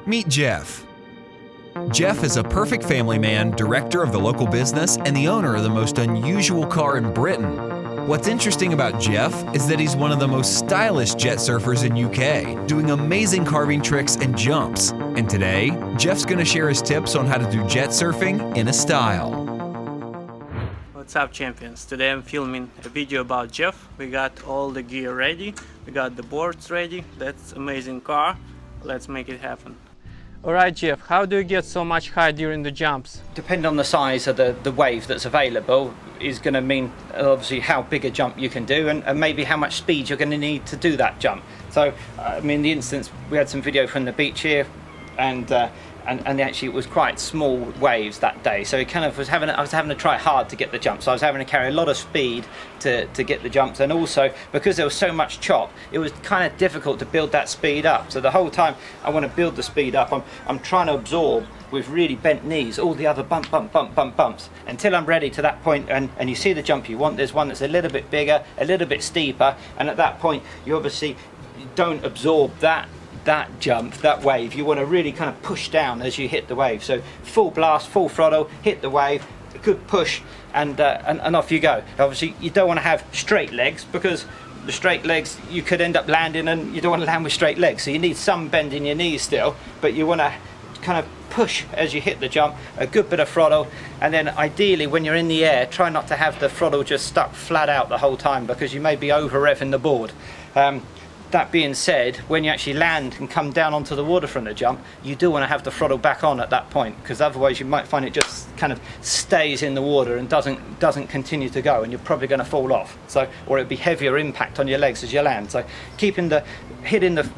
Meet Jeff. Jeff is a perfect family man, director of the local business, and the owner of the most unusual car in Britain. What's interesting about Jeff is that he's one of the most stylish jet surfers in UK, doing amazing carving tricks and jumps. And today, Jeff's going to share his tips on how to do jet surfing in a style. What's up, champions? Today I'm filming a video about Jeff. We got all the gear ready, we got the boards ready. That's amazing car. Let's make it happen. Alright, Jeff, how do you get so much height during the jumps? Depending on the size of the wave that's available is going to mean obviously how big a jump you can do and maybe how much speed you're going to need to do that jump. So I mean, the instance, we had some video from the beach here, and actually it was quite small waves that day, so it kind of I was having to try hard to get the jump, so I was having to carry a lot of speed to get the jumps, and also because there was so much chop, it was kind of difficult to build that speed up. So the whole time I want to build the speed up, I'm trying to absorb with really bent knees all the other bumps until I'm ready to that point, and you see the jump you want. There's one that's a little bit bigger, a little bit steeper, and at that point you obviously don't absorb that jump, that wave. You want to really kind of push down as you hit the wave. So full blast, full throttle, hit the wave, a good push, and off you go. Obviously you don't want to have straight legs, because the straight legs you could end up landing, and you don't want to land with straight legs, so you need some bend in your knees still, but you want to kind of push as you hit the jump, a good bit of throttle, and then ideally when you're in the air, try not to have the throttle just stuck flat out the whole time, because you may be over revving the board. That being said, when you actually land and come down onto the water from the jump, you do want to have the throttle back on at that point, because otherwise you might find it just kind of stays in the water and doesn't continue to go, and you're probably going to fall off. So, or it'd be heavier impact on your legs as you land. So hitting the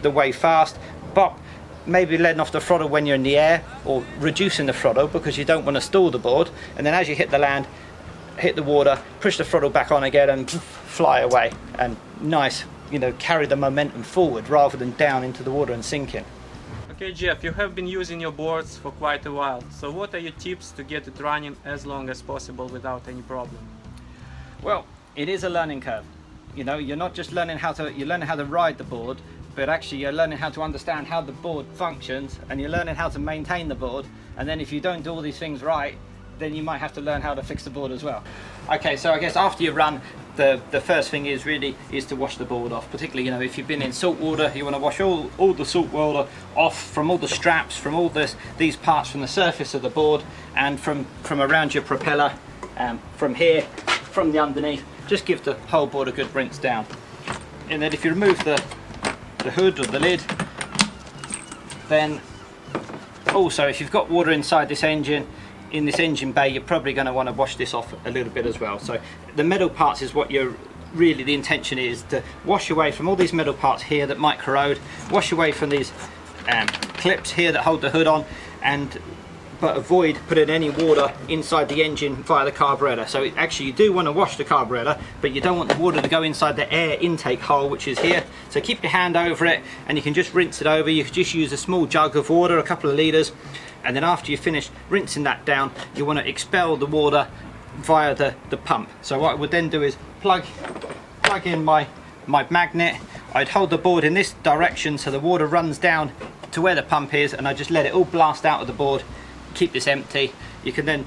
wave fast, bop, maybe letting off the throttle when you're in the air, or reducing the throttle because you don't want to stall the board, and then as you hit the land, hit the water, push the throttle back on again, and fly away. And nice, you know, carry the momentum forward rather than down into the water and sinking. Okay, Jeff, you have been using your boards for quite a while, so what are your tips to get it running as long as possible without any problem? Well, it is a learning curve. You know, you're not just learning you're learning how to ride the board, but actually you're learning how to understand how the board functions, and you're learning how to maintain the board. And then if you don't do all these things right, then you might have to learn how to fix the board as well. Okay, so I guess after you run, the first thing is to wash the board off. Particularly, you know, if you've been in salt water, you want to wash all the salt water off from all the straps, from all these parts from the surface of the board, and from around your propeller, from here, from the underneath. Just give the whole board a good rinse down. And then if you remove the hood or the lid, then also if you've got water inside this engine, in this engine bay, you're probably going to want to wash this off a little bit as well. So the metal parts is what the intention is to wash away from all these metal parts here that might corrode, wash away from these clips here that hold the hood on, but avoid putting any water inside the engine via the carburetor. So actually you do want to wash the carburetor, but you don't want the water to go inside the air intake hole, which is here. So keep your hand over it, and you can just rinse it over. You can just use a small jug of water, a couple of litres, and then after you finish rinsing that down, you want to expel the water via the pump. So what I would then do is plug in my magnet. I'd hold the board in this direction so the water runs down to where the pump is, and I just let it all blast out of the board. Keep this empty. You can then,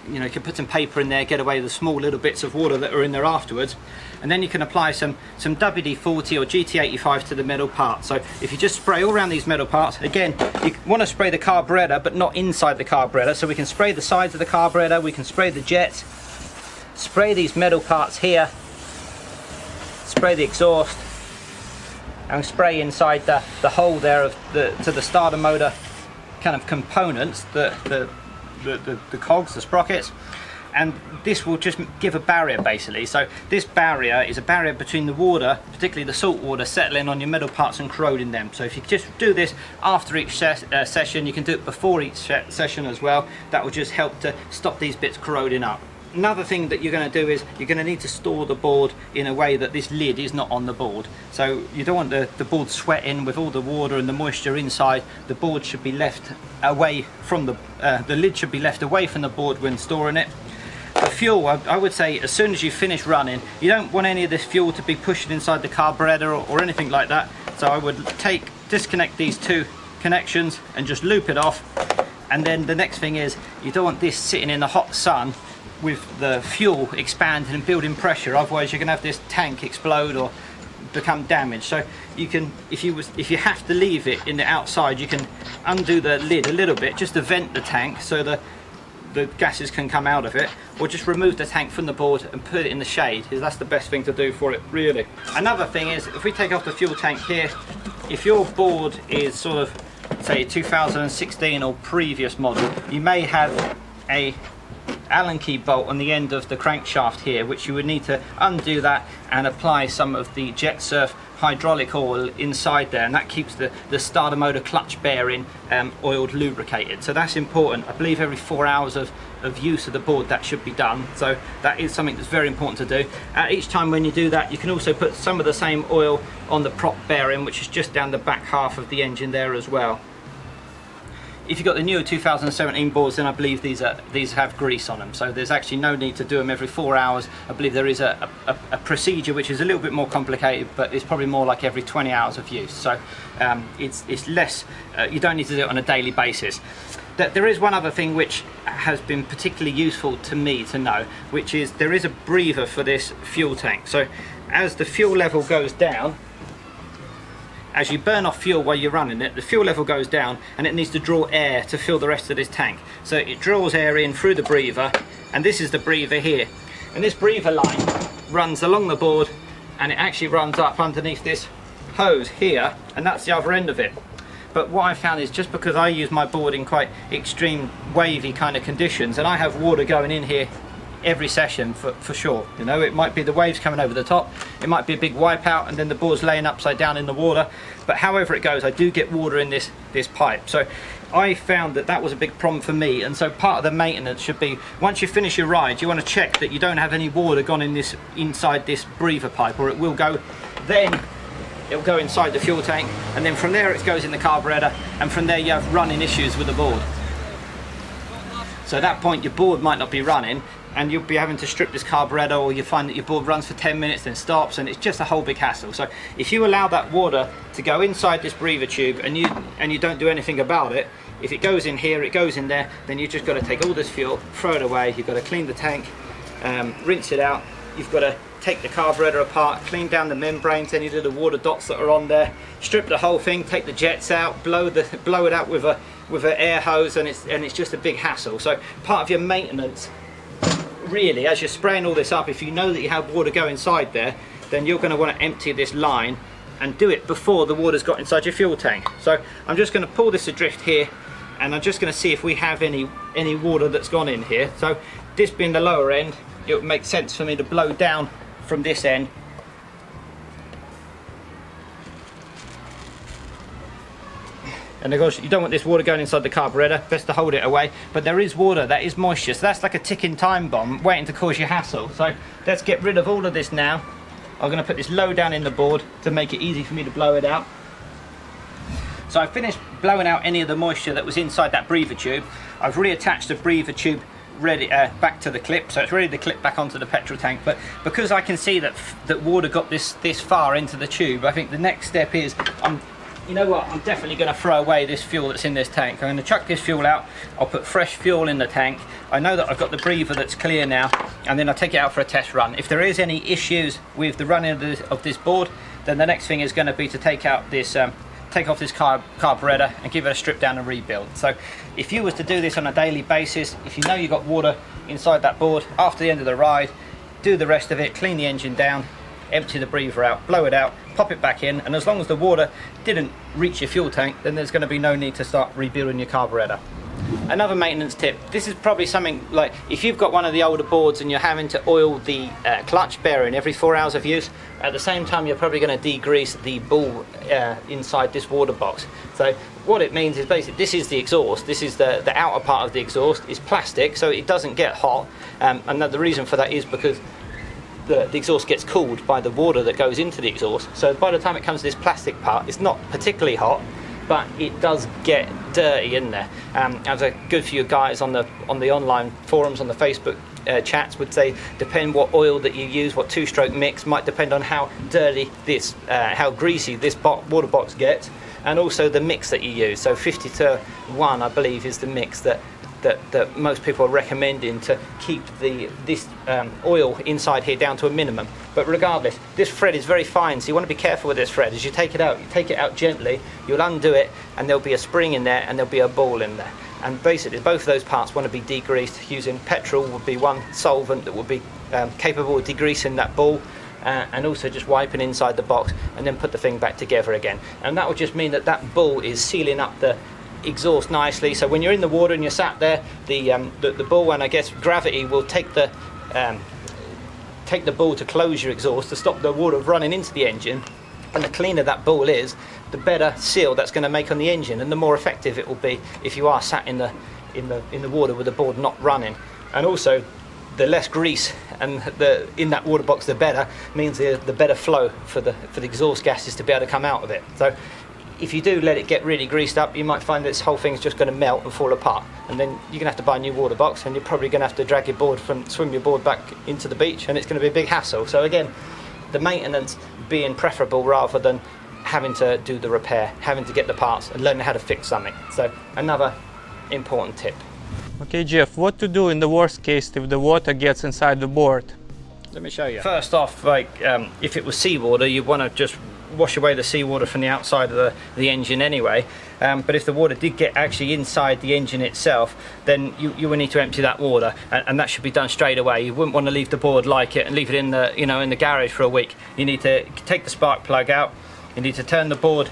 you know, you can put some paper in there, get away with the small little bits of water that are in there afterwards, and then you can apply some WD-40 or GT85 to the metal parts. So if you just spray all around these metal parts, again, you want to spray the carburetor but not inside the carburetor, so we can spray the sides of the carburetor, we can spray the jets, spray these metal parts here, spray the exhaust, and spray inside the hole there of to the starter motor kind of components, the cogs, the sprockets, and this will just give a barrier basically. So this barrier is a barrier between the water, particularly the salt water, settling on your metal parts and corroding them. So if you just do this after each session, you can do it before each session as well. That will just help to stop these bits corroding up. Another thing that you're going to do is you're going to need to store the board in a way that this lid is not on the board. So you don't want the board sweating with all the water and the moisture inside. The board should be left away from the lid should be left away from the board when storing it. The fuel, I would say, as soon as you finish running, you don't want any of this fuel to be pushed inside the carburetor or anything like that. So I would disconnect these two connections and just loop it off. And then the next thing is, you don't want this sitting in the hot sun with the fuel expanding and building pressure, otherwise you're going to have this tank explode or become damaged. So you can, if you have to leave it in the outside, you can undo the lid a little bit just to vent the tank so the gases can come out of it, or just remove the tank from the board and put it in the shade, because that's the best thing to do for it, really. Another thing is, if we take off the fuel tank here, if your board is sort of, say, 2016 or previous model, you may have a Allen key bolt on the end of the crankshaft here, which you would need to undo that and apply some of the Jetsurf hydraulic oil inside there, and that keeps the starter motor clutch bearing oiled, lubricated. So that's important. I believe every 4 hours of use of the board that should be done, so that is something that's very important to do. Each time when you do that, you can also put some of the same oil on the prop bearing, which is just down the back half of the engine there as well. If you've got the newer 2017 boards, then I believe these have grease on them, so there's actually no need to do them every 4 hours. I believe there is a procedure which is a little bit more complicated, but it's probably more like every 20 hours of use. So it's less, you don't need to do it on a daily basis. There is one other thing which has been particularly useful to me to know, which is there is a breather for this fuel tank. So as the fuel level goes down, as you burn off fuel while you're running it, the fuel level goes down and it needs to draw air to fill the rest of this tank. So it draws air in through the breather, and this is the breather here. And this breather line runs along the board, and it actually runs up underneath this hose here, and that's the other end of it. But what I found is, just because I use my board in quite extreme wavy kind of conditions, and I have water going in here every session for sure, you know, it might be the waves coming over the top, it might be a big wipeout and then the board's laying upside down in the water, but however it goes, I do get water in this pipe. So I found that was a big problem for me, and so part of the maintenance should be, once you finish your ride, you want to check that you don't have any water gone in inside this breather pipe, or it will go, then it'll go inside the fuel tank, and then from there it goes in the carburetor, and from there you have running issues with the board. So at that point your board might not be running, and you'll be having to strip this carburetor, or you find that your board runs for 10 minutes then stops, and it's just a whole big hassle. So if you allow that water to go inside this breather tube and you don't do anything about it, if it goes in here, it goes in there, then you just got to take all this fuel, throw it away. You've got to clean the tank, rinse it out. You've got to take the carburetor apart, clean down the membranes, any of the water dots that are on there, strip the whole thing, take the jets out, blow it out with an air hose, and it's just a big hassle. So part of your maintenance, really, as you're spraying all this up, if you know that you have water go inside there, then you're going to want to empty this line and do it before the water's got inside your fuel tank. So I'm just going to pull this adrift here, and I'm just going to see if we have any water that's gone in here. So this being the lower end, it would make sense for me to blow down from this end. And of course you don't want this water going inside the carburetor, best to hold it away, but there is water, that is moisture, so that's like a ticking time bomb waiting to cause you hassle. So let's get rid of all of this now. I'm going to put this low down in the board to make it easy for me to blow it out. So I finished blowing out any of the moisture that was inside that breather tube. I've reattached the breather tube ready back to the clip, so it's ready to clip back onto the petrol tank. But because I can see that water got this far into the tube, I think the next step is, you know what, I'm definitely going to throw away this fuel that's in this tank. I'm going to chuck this fuel out, I'll put fresh fuel in the tank. I know that I've got the breather that's clear now, and then I'll take it out for a test run. If there is any issues with the running of this board, then the next thing is going to be to take out this take off this carburetor and give it a strip down and rebuild. So if you was to do this on a daily basis, if you know you've got water inside that board, after the end of the ride, do the rest of it, clean the engine down, empty the breather out, blow it out, pop it back in, and as long as the water didn't reach your fuel tank, then there's going to be no need to start rebuilding your carburetor. Another maintenance tip, this is probably something like, if you've got one of the older boards and you're having to oil the clutch bearing every 4 hours of use, at the same time you're probably going to degrease the ball inside this water box. So what it means is, basically, this is the exhaust, this is the outer part of the exhaust is plastic, so it doesn't get hot, and the reason for that is because the exhaust gets cooled by the water that goes into the exhaust. So by the time it comes to this plastic part, it's not particularly hot, but it does get dirty in there. As a good few guys on the online forums, on the Facebook chats would say, depend what oil that you use, what two-stroke mix might depend on how dirty this, how greasy this water box gets. and also the mix that you use. So 50-1, I believe, is the mix that most people are recommending to keep this oil inside here down to a minimum. But regardless, this thread is very fine, so you want to be careful with this thread. As you take it out gently, you'll undo it, and there'll be a spring in there and there'll be a ball in there. And basically both of those parts want to be degreased. Using petrol would be one solvent that would be capable of degreasing that ball, and also just wiping inside the box and then put the thing back together again. And that will just mean that ball is sealing up the exhaust nicely, so when you're in the water and you're sat there, the ball, and I guess gravity will take the ball to close your exhaust to stop the water running into the engine. And the cleaner that ball is, the better seal that's going to make on the engine, and the more effective it will be if you are sat in the water with the board not running. And also, the less grease and in that water box, the better, means the better flow for the exhaust gases to be able to come out of it. So if you do let it get really greased up, you might find this whole thing's just going to melt and fall apart, and then you're going to have to buy a new water box, and you're probably going to have to drag your board swim your board back into the beach, and it's going to be a big hassle. So again, the maintenance being preferable rather than having to do the repair, having to get the parts and learning how to fix something. So another important tip. Okay, Jeff, what to do in the worst case if the water gets inside the board? Let me show you. First off, if it was seawater, you want to just wash away the seawater from the outside of the engine anyway. But if the water did get actually inside the engine itself, then you will need to empty that water, and that should be done straight away. You wouldn't want to leave the board like it and leave it in the garage for a week. You need to take the spark plug out. You need to turn the board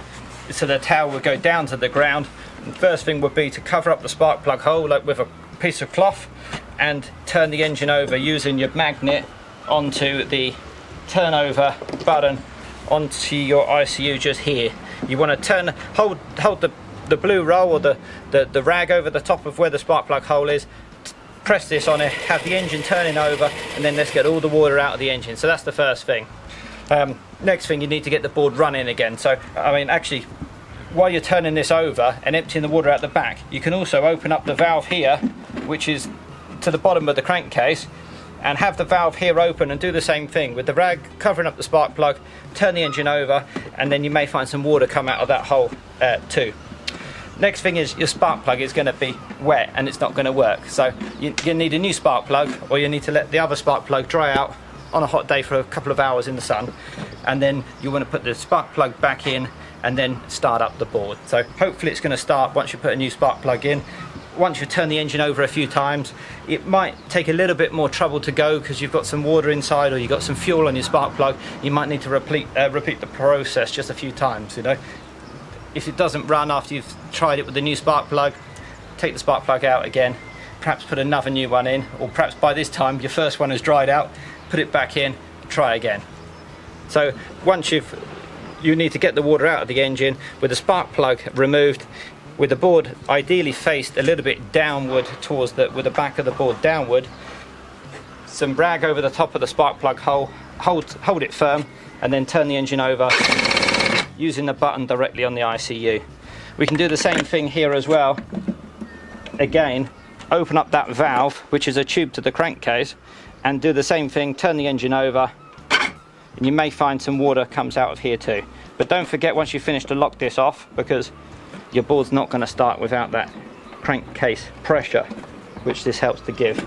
so the towel will go down to the ground. The first thing would be to cover up the spark plug hole with a piece of cloth, and turn the engine over using your magnet onto the turnover button onto your ICU just here. You want to hold the blue roll or the rag over the top of where the spark plug hole is, press this on it, have the engine turning over, and then let's get all the water out of the engine. So that's the first thing. Next thing, you need to get the board running again. So I mean, actually, while you're turning this over and emptying the water out the back, you can also open up the valve here, which is to the bottom of the crankcase, and have the valve here open and do the same thing with the rag covering up the spark plug, turn the engine over, and then you may find some water come out of that hole too. Next thing is your spark plug is going to be wet and it's not going to work. So you need a new spark plug, or you need to let the other spark plug dry out on a hot day for a couple of hours in the sun, and then you want to put the spark plug back in and then start up the board. So hopefully it's going to start once you put a new spark plug in. Once you turn the engine over a few times, it might take a little bit more trouble to go because you've got some water inside or you've got some fuel on your spark plug. You might need to repeat the process just a few times. If it doesn't run after you've tried it with the new spark plug, take the spark plug out again, perhaps put another new one in, or perhaps by this time your first one has dried out, put it back in, try again. So once you need to get the water out of the engine with the spark plug removed, with the board ideally faced a little bit downward with the back of the board downward, some rag over the top of the spark plug hole, hold it firm, and then turn the engine over using the button directly on the ICU. We can do the same thing here as well. Again, open up that valve, which is a tube to the crankcase, and do the same thing, turn the engine over, and you may find some water comes out of here too. But don't forget, once you finish, to lock this off, because your board's not going to start without that crankcase pressure, which this helps to give.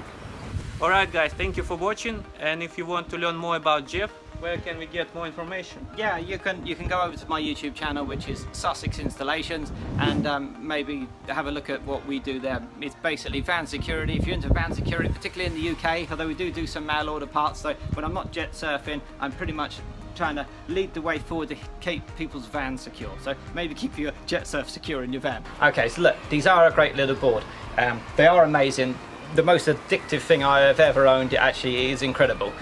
Alright guys, thank you for watching, and if you want to learn more about Jeff, where can we get more information? Yeah, you can go over to my YouTube channel, which is Sussex Installations, and maybe have a look at what we do there. It's basically van security. If you're into van security, particularly in the UK, although we do some mail order parts, so when I'm not jet surfing, I'm pretty much trying to lead the way forward to keep people's vans secure. So maybe keep your jet surf secure in your van. Okay, so look, these are a great little board. They are amazing. The most addictive thing I have ever owned. It actually is incredible.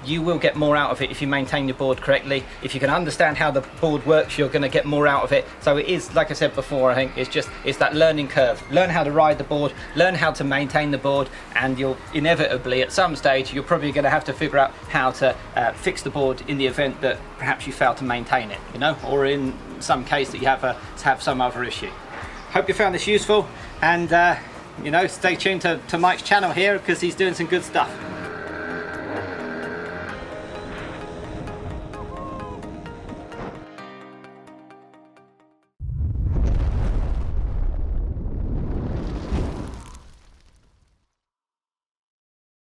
You will get more out of it if you maintain your board correctly. If you can understand how the board works, you're going to get more out of it. So it is, like I said before, I think it's that learning curve. Learn how to ride the board, learn how to maintain the board, and you'll inevitably, at some stage, you're probably going to have to figure out how to fix the board in the event that perhaps you fail to maintain it, or in some case that you have some other issue. Hope you found this useful, and stay tuned to Mike's channel here, because he's doing some good stuff.